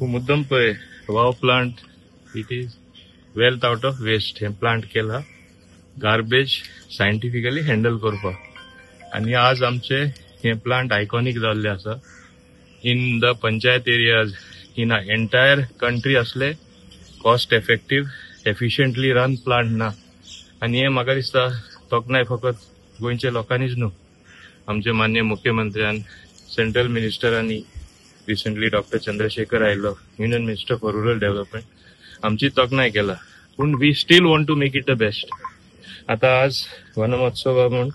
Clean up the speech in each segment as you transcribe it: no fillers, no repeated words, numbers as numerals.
मुद्दम पळय वाव plant it is wealth out of waste हे प्लांट केला गार्बेज सायंटिफिकली हँडल करपाक आणि आज आमचे हे प्लांट आयकॉनिक जाल्ले आसा in the panchayat areas in a entire country असले cost effective efficiently run plant ना आणि हे म्हाका दिसता तोखणाय फकत गोंयच्या लोकांनीच न्हू आमचे मान्य मुख्यमंत्र्यान सेंट्रल मिनिस्टरांनी रिसेंटली डॉक्टर चंद्रशेखर आयलो union minister for rural development आमची तोखणाय केला पूण we still want to make it the best आता आज वन महोत्सवा म्हणून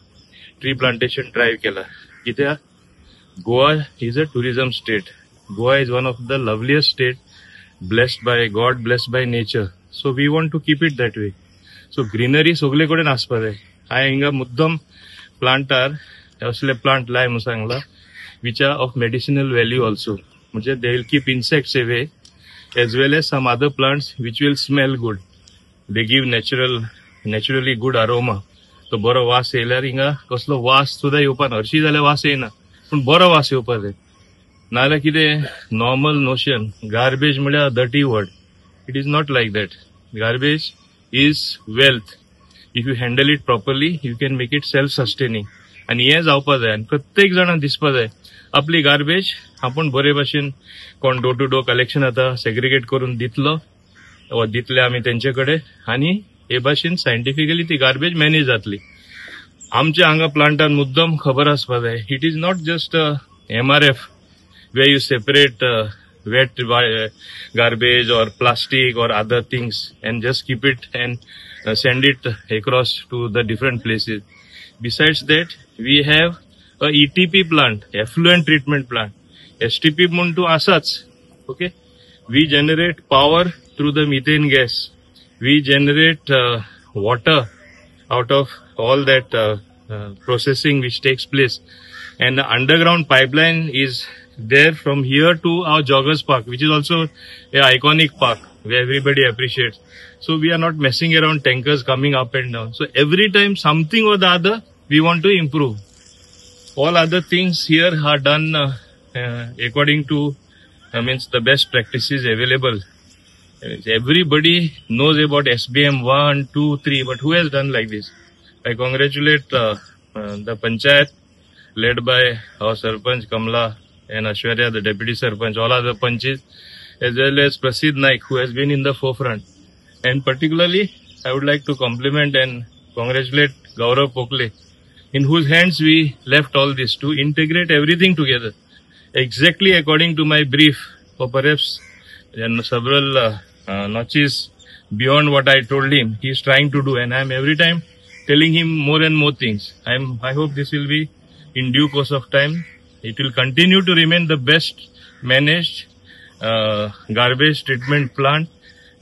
ट्री प्लांटेशन ड्राईव्ह केला कित्याक Goa is a tourism state Goa is one of the loveliest state blessed by God blessed by nature so we want to keep it that way so greenery सगळे कडेन आसपा जाय हांवें हिंगा मुद्दम प्लांटार असले प्लांट लाय म्हणून सांगला which are of medicinal value also. They will keep insects away as well as some other plants which will smell good. They give naturally good aroma. So बरो वास येयल्यार हिंगा कसलो वास सुद्धा येवपा ना हरशी जाल्यार वास येयना पूण बरो वास येवपा जाय नाल्यार कितें नॉर्मल नोशन गार्बेज म्हळ्यार dirty word it is not like that garbage is wealth if you handle it properly you can make it self sustaining आणि हे जावपा जाय आनी प्रत्येक जाणांक दिसपा जाय आपली गार्बेज आपण बरे भाशेन कोण डोर टू डोर कलेक्शन आता सेग्रिगेट करून दितलो वा दितले आमी तेंचे कडेन आनी हे भाशेन सायंटिफिकली ती गार्बेज मॅनेज जातली आमच्या हांगा प्लांटान मुद्दम खबर आसपा जाय it is not just MRF way you separate wet garbage or plastic or other things and just keep it and send it across to the different places. Besides that, we have a ETP plant, effluent treatment plant. STP म्हणतो असाच. Okay, we generate power through the methane gas. We generate water out of all that processing which takes place. And the underground pipeline is there from here to our Joggers Park, which is also an iconic park where everybody appreciates. So we are not messing around tankers coming up and down. So every time something or the other, we want to improve. All other things here are done according to means the best practices available. Everybody knows about SBM 1, 2, 3, but who has done like this? I congratulate the panchayat led by our Sarpanch Kamla and Ashwarya, the deputy Sarpanch, all other punches, as well as Prasid Naik, who has been in the forefront. And particularly, I would like to compliment and congratulate Gaurav Pokle, in whose hands we left all this to integrate everything together, exactly according to my brief, for perhaps several notches beyond what I told him. He is trying to do, and I am every time telling him more and more things. I hope this will be in due course of time. It will continue to remain the best managed garbage treatment plant,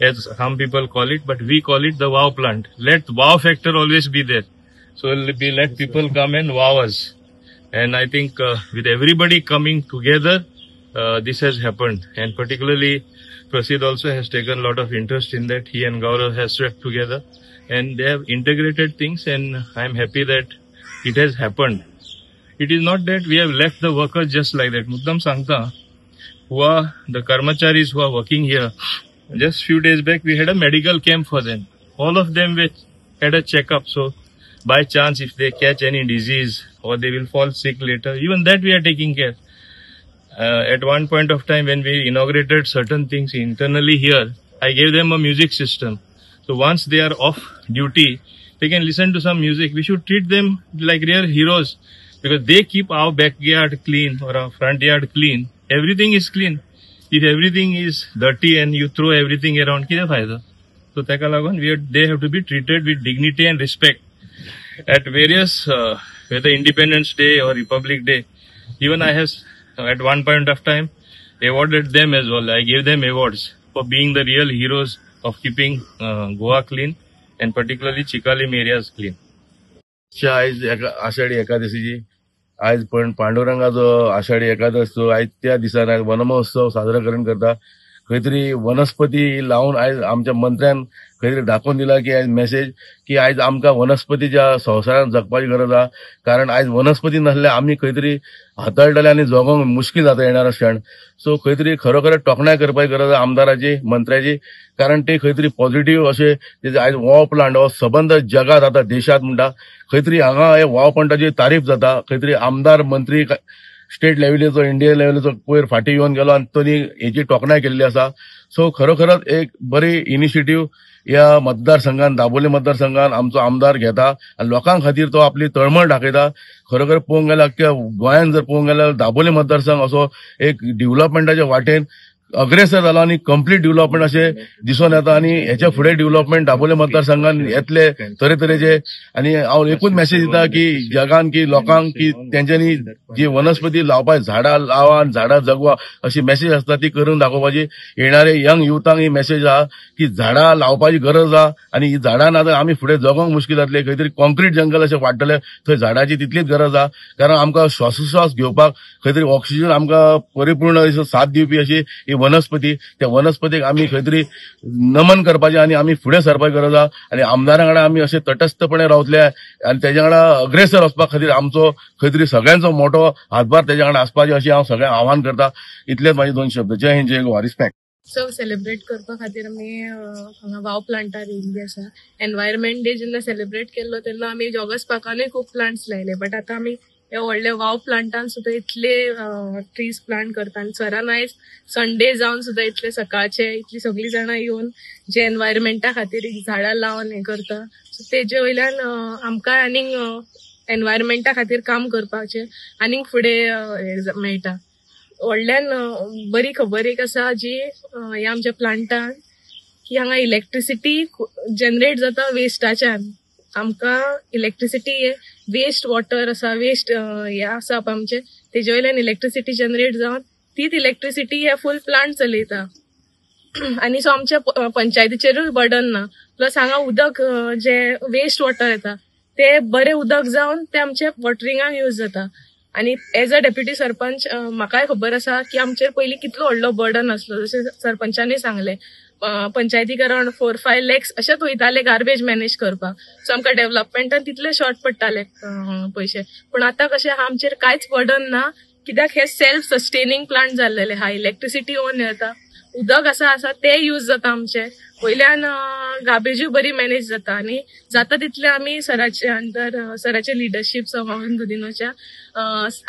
as some people call it, but we call it the wow plant. Let wow factor always be there. So let people come and wow us. And I think with everybody coming together, this has happened. And particularly, Prasid also has taken a lot of interest in that. He and Gaurav have swept together. And they have integrated things, and I am happy that it has happened. It is not that we have left the workers just like that. Muddam Sangta, who are the Karmacharis who are working here, just few days back we had a medical camp for them. All of them had a checkup. So by chance, if they catch any disease or they will fall sick later, even that we are taking care. At one point of time when we inaugurated certain things internally here, I gave them a music system. So once they are off duty, they can listen to some music. We should treat them like real heroes because they keep our backyard clean or our front yard clean. Everything is clean. If everything is dirty and you throw everything around, kya fayda? So taka lagon, they have to be treated with dignity and respect. At various, whether Independence Day or Republic Day, even I have at one point of time awarded them as well. I gave them awards for being the real heroes of keeping Goa clean and particularly Chikalim areas clean. आज आषाढी एकादशीची आज पण पांडुरंगाचो आषाढी एकादश तो आज त्या दिसाक वनमहोत्सव साजरा करून करता खंय तरी वनस्पती लावून आयज आमच्या मंत्र्यान खंय तरी दाखोवन दिला की आयज मेसेज की आयज आमकां वनस्पतीच्या संवसारांत जगपाची गरज आहा. कारण आयज वनस्पती नासल्यार आमी खंय तरी हाताळटले आनी जगोंक मुश्कील जाता येणारा क्षण. सो खंय तरी खरोखर तोखणाय करपाची गरज आहा आमदाराची, मंत्र्याची. कारण ते खंय तरी पॉझिटिव्ह अशे तेजे आयज वाव प्लांट हो सबंद जगात आता देशात म्हणटा खंय तरी हांगा हे वाव प्लांटाची तारीफ जाता. खंय तरी आमदार मंत्री स्टेट लेव्हलीचो इंडिया लेव्हलीचो पयर फाटी येवन गेलो आनी तोनी हेची तोखणाय केल्ली आसा. सो खरोखरच एक बरी इनिशिएटिव्ह या मतदारसंघात दाबोली मतदारसंघात आमचो आमदार घेता आनी लोकां खातीर तो आपली तळमळ दाखयता. खरोखर पळोवंक गेल्यार अख्ख्या गोंयांत जर पळोवंक गेल्यार दाबोली मतदारसंघ असो एक डेव्हलपमेंटाच्या वाटेन अग्रेसर जाला आनी कंप्लीट डेव्हलपमेंट अशें दिसून येता. आनी हेच्या फुडें डेव्हलपमेंट दाबोले मतदारसंघात येतले तरेतरेचे. आनी हांव एकूच मेसेज दिता की जगान की लोकांक की तेंच्यांनी जी वनस्पती लावपाची झाडां लावा आनी झाडां जगवा अशी मेसेज आसता ती करून दाखोवपाची. येणारे यंग युथांक ही मेसेज आहा की झाडां लावपाची गरज आहा आनी ही झाडां ना जाल्यार आमी फुडें जगोंक मुश्कील जातले. खंय तरी कॉन्क्रीट जंगल अशें वाडटले थंय झाडांची तितलीच गरज आहा. कारण आमकां श्वासोश्वास घेवपाक खंय तरी ऑक्सिजन आमकां परिपूर्ण साथ दिवपी अशी ही वनस्पती. त्या वनस्पतीक आमी खंय तरी नमन करपाचें आनी आमी फुडें सरपाची गरज आहा. आनी आमदारां वांगडा आमी अशे तटस्थपणे रावतले आनी तेज्या वांगडा अग्रेसर वचपा खातीर आमचो खंय तरी सगळ्यांचो मोठो हातभार तेज्या वांगडा आसपाचें अशें हांव सगळ्यांक आव्हान करता. इतलेच म्हाजे 2 शब्द. जय हिंद, जय गोवा. रिस्पेक्ट. उत्सव सेलिब्रेट करपा खातीर आमी हांगा वाव प्लांटार येयल्ली आसा. एनवायरमेंट डे जेन्ना सेलिब्रेट केल्लो तेन्ना आमी जॉगर्स पार्कानूय खूब प्लांट्स लायले. बट आतां आमी हे व्हडले वाव प्लांटान सुद्दां इतले ट्रीज प्लांट करता. आनी सरान आयज संडे जावन सुद्दां इतले सकाळचे इतली सगळीं जाणां येवन जे एनवायरमेंटा खातीर झाडां लावन हे करता. सो तेजे वयल्यान आमकां आनीक एनवायरमेंटा खातीर काम करपाचें आनीक फुडें मेळटा. व्हडल्यान बरी खबर एक आसा जी ह्या आमच्या प्लांटान की हांगा इलेक्ट्रिसिटी जनरेट जाता वेस्टाच्यान. आमकां इलेक्ट्रिसिटी वेस्ट वॉटर आसा, वेस्ट हे आसा आमचे तेजे वयल्यान इलेक्ट्रिसिटी जनरेट जावन तीच इलेक्ट्रिसिटी हे फूल प्लांट चलयता. आनी सो आमच्या पंचायतीचेरूय बर्डन ना. प्लस हांगा उदक जे वेस्ट वॉटर येता ते बरें उदक जावन ते आमचे वॉटरिंगाक यूज जाता. आनी एज अ डेप्युटी सरपंच म्हाकाय खबर आसा की आमचेर पयलीं कितलो व्हडलो बर्डन आसलो. जशें सरपंचांनी सांगलें पंचायतीक अरावंड 4-5 lakhs अशेंच वयताले गार्बेज मॅनेज करपाक. सो आमकां डेव्हलपमेंटान तितले शॉर्ट पडटाले पयशे. पूण आतां कशें आहा आमचेर कांयच बर्डन ना कित्याक हे सेल्फ सस्टेनिंग प्लांट जाल्लेले आहा. इलेक्ट्रिसिटी ओन येता, उदक आसा ते यूज जाता आमचे. वयल्यान गार्बेजूय बरी मॅनेज जाता आनी जाता तितले आमी सराचे अंडर सराचे लिडरशीप मोहन गुदिनोच्या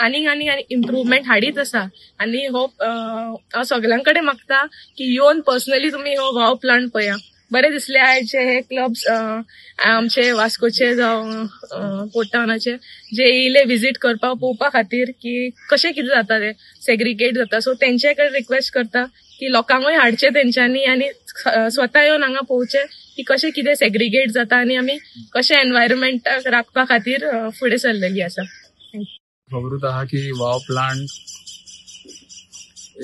आनीक इम्प्रुवमेंट हाडीत आसा. आनी हो हांव सगळ्यां कडेन मागता की येवन पर्सनली तुमी हो वाव प्लांट पळया. बरें दिसले आयचे हे क्लब्स आमचे वास्कोचे जावं पोर्टावनाचे जे येयले विजीट करपाक पळोवपा खातीर की कशें कितें जाता ते सेग्रिगेट जाता. सो तेंचे कडेन रिक्वेस्ट करता की लोकांकूय हाडचे तेंच्यांनी आनी स्वता येवन हांगा पळोवचे की कशें कितें सेग्रिगेट जाता आनी आमी कशें एनवायरमेंटाक राखपा खातीर फुडें सरलेली आसा. खबरूच आहा की वाव प्लांट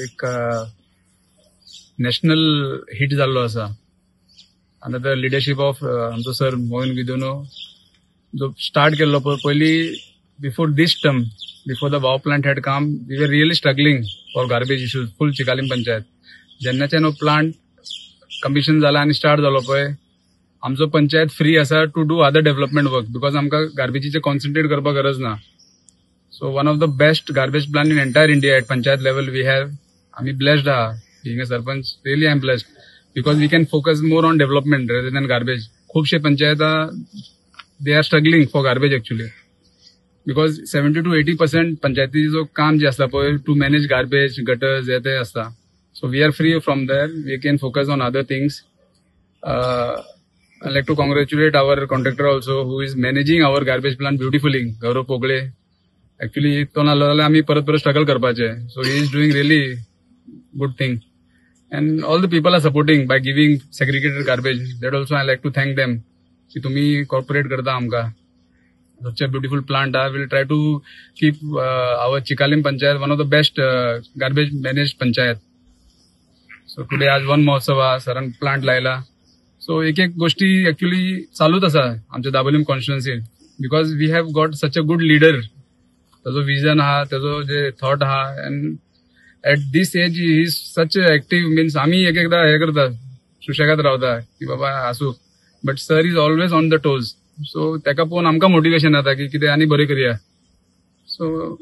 एक नॅशनल हिट जाल्लो आसा. आनी द लिडरशीप ऑफ आमचो सर मोहन गुदिनो जो स्टार्ट केल्लो पयली before this term before the वाव plant had come we were really struggling for garbage issues full Chicalim panchayat. जेन्नाच्यान हो प्लांट कमिशन जाला आनी स्टार्ट जालो पळय आमचो पंचायत फ्री आसा to do other development work because आमकां गार्बेजीचे कॉन्सन्ट्रेट करपाक गरज ना. So one of the best garbage plant in entire India at panchayat level we have. आमी ब्लेस्ड आहा being a sarpanch. Really I am blessed because we can focus more on development rather than garbage. खुबशे पंचायता they are struggling for garbage actually because 70 to 80% पंचायतीचो काम जे आसता पळय to manage garbage gutters हे ते आसता. So we are free from there. We can focus on other things. I'd like to congratulate our contractor also who is managing our garbage plant beautifully, Gaurav Pogle. Actually, तो नालो जाल्यार आमी परत struggle करपाचे. So he is doing really good thing. And all the people are supporting by giving segregated garbage. That also I like to thank them. की तुम्ही cooperate करता आमका. Such a beautiful plant. I will try to keep our Chikalim Panchayat one of the best garbage managed panchayat. So today आज one महोत्सव हा सरान plant लायला. So एक गोष्टी एक्चुअली चालूच आसा आमच्या दाबोलीम कॉन्स्टिट्युएन्सीन because we have got such a good leader. ताजो विजन आहा, ताजो जे थॉट आहा, and at this age he is such active means आम्ही एक एकदा हे करता सुशेगाद रावता की बाबा आसूं but sir is always on the toes so ताका पळोवन आमकां मोटिवेशन जाता की कितें आनी बरें करया so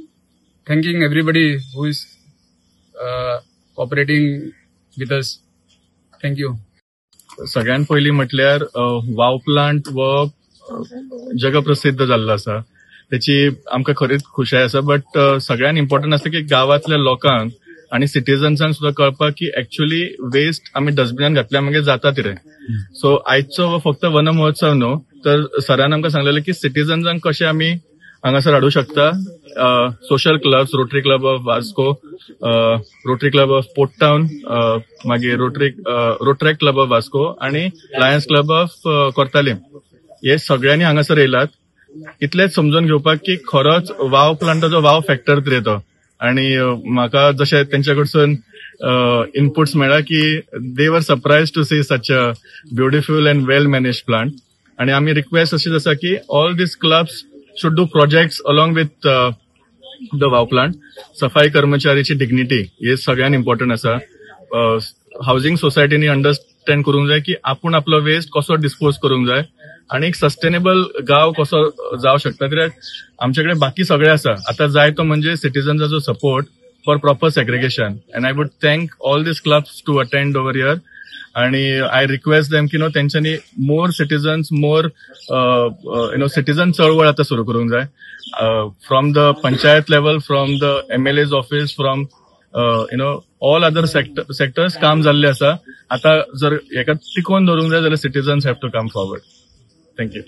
thanking everybody who is cooperating with us thank you सगळ्यात पयलीं म्हटल्यार वाव प्लांट वो जगप्रसिद्ध जाल्लो आसा त्याची आमकां खरीच खुशाय आसा बट सगळ्यात इम्पॉर्टंट आसता की गांवांतल्या लोकांक आणि सिटीजन्सांक सुद्धा कळपाक की एक्च्युअली वेस्ट आमी डस्टबिनान घातल्या मागीर जाता कितें सो आयचो हो फक्त वन महोत्सव न्हू तर सरान आमकां सांगलेलें की सिटीजन्सांक कशें आमी हांगासर हाडूं शकता social clubs rotary club of Vasco rotary club of port town मागीर रोटरॅक्ट क्लब ऑफ वास्को आणि लायन्स क्लब ऑफ कोर्तालीम हे सगळ्यांनी हांगासर येयलात इतलेच समजून घेवपाक की खरोच वाव प्लांटाचो वाव फॅक्टर कितें तो आणि म्हाका जशें तेंच्या कडसून इनपुट्स मेळ्ळा की दे वर surprise to see such a beautiful and well manage plant आणि आमी रिक्वेस्ट अशीच आसा की all this clubs should do projects along with the wow plant. सफाई कर्मचारीची डिग्निटी हे सगळ्यात इम्पॉर्टंट आसा हाऊसिंग सोसायटीनी अंडरस्टँड करूंक जाय की आपण आपलो वेस्ट कसो डिस्पोज करूंक जाय आणि एक सस्टेनेबल गांव कसो जावं शकता कित्याक आमच्याकडे बाकी सगळे आसा आता जाय तो म्हणजे सिटीजन्साचो support for proper segregation and I would thank all this clubs to attend over here आणि आय रिक्वेस्ट देम की नो तेंच्यांनी मोर सिटीजन्स मोर सिटीजन चळवळ आता सुरू करूंक जाय from the panchayat level from the MLA's office from all other sectors काम जाल्ले आसा आता जर हेका टिकोवन दवरूंक जाय जाल्यार citizens have to come forward thank you